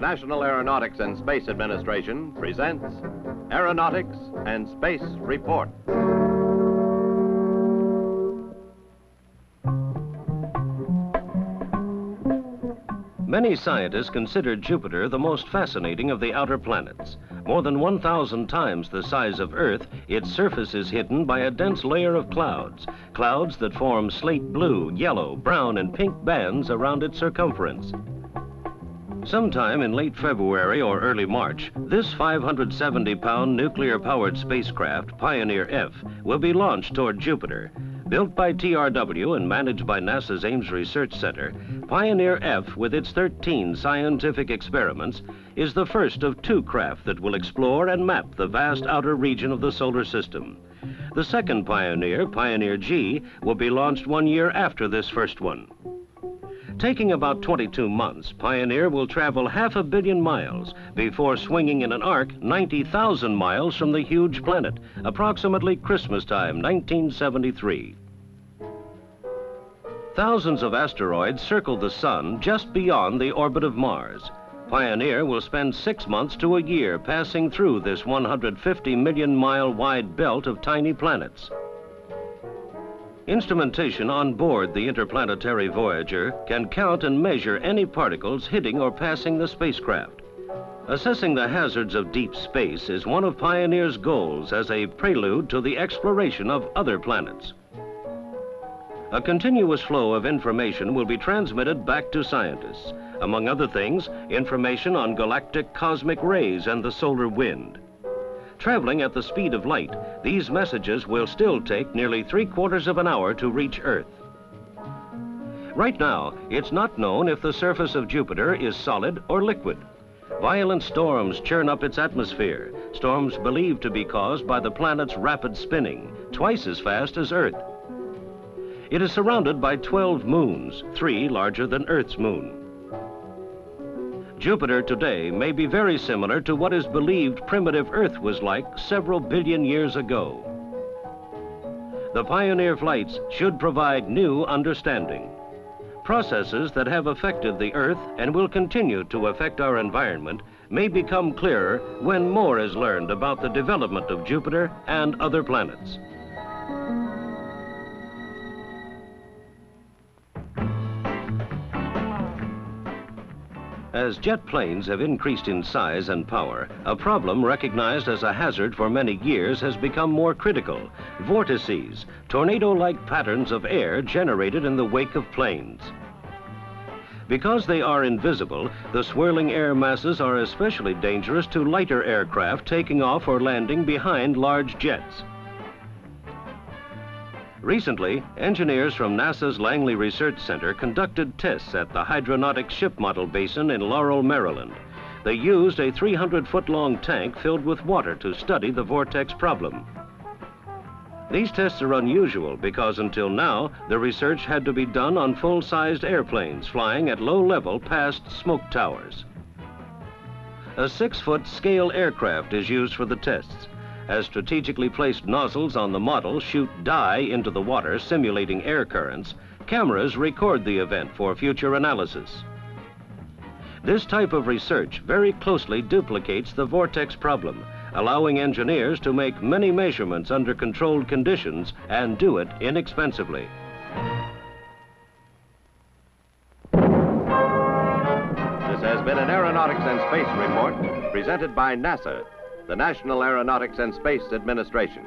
National Aeronautics and Space Administration presents Aeronautics and Space Report. Many scientists consider Jupiter the most fascinating of the outer planets. More than 1,000 times the size of Earth, its surface is hidden by a dense layer of clouds, clouds that form slate blue, yellow, brown, and pink bands around its circumference. Sometime in late February or early March, this 570-pound nuclear-powered spacecraft, Pioneer F, will be launched toward Jupiter. Built by TRW and managed by NASA's Ames Research Center, Pioneer F, with its 13 scientific experiments, is the first of two craft that will explore and map the vast outer region of the solar system. The second Pioneer, Pioneer G, will be launched 1 year after this first one. Taking about 22 months, Pioneer will travel 500 million miles before swinging in an arc 90,000 miles from the huge planet, approximately Christmas time, 1973. Thousands of asteroids circle the sun just beyond the orbit of Mars. Pioneer will spend 6 months to a year passing through this 150 million mile wide belt of tiny planets. Instrumentation on board the interplanetary Voyager can count and measure any particles hitting or passing the spacecraft. Assessing the hazards of deep space is one of Pioneer's goals as a prelude to the exploration of other planets. A continuous flow of information will be transmitted back to scientists. Among other things, information on galactic cosmic rays and the solar wind. Traveling at the speed of light, these messages will still take nearly 3/4 of an hour to reach Earth. Right now, it's not known if the surface of Jupiter is solid or liquid. Violent storms churn up its atmosphere, storms believed to be caused by the planet's rapid spinning, twice as fast as Earth. It is surrounded by 12 moons, 3 larger than Earth's moon. Jupiter today may be very similar to what is believed primitive Earth was like several billion years ago. The Pioneer flights should provide new understanding. Processes that have affected the Earth and will continue to affect our environment may become clearer when more is learned about the development of Jupiter and other planets. As jet planes have increased in size and power, a problem recognized as a hazard for many years has become more critical: vortices, tornado-like patterns of air generated in the wake of planes. Because they are invisible, the swirling air masses are especially dangerous to lighter aircraft taking off or landing behind large jets. Recently, engineers from NASA's Langley Research Center conducted tests at the hydronautics ship model basin in Laurel, Maryland. They used a 300-foot-long tank filled with water to study the vortex problem. These tests are unusual because until now, the research had to be done on full-sized airplanes flying at low level past smoke towers. A 6-foot scale aircraft is used for the tests. As strategically placed nozzles on the model shoot dye into the water, simulating air currents, cameras record the event for future analysis. This type of research very closely duplicates the vortex problem, allowing engineers to make many measurements under controlled conditions and do it inexpensively. This has been an Aeronautics and Space Report presented by NASA, the National Aeronautics and Space Administration.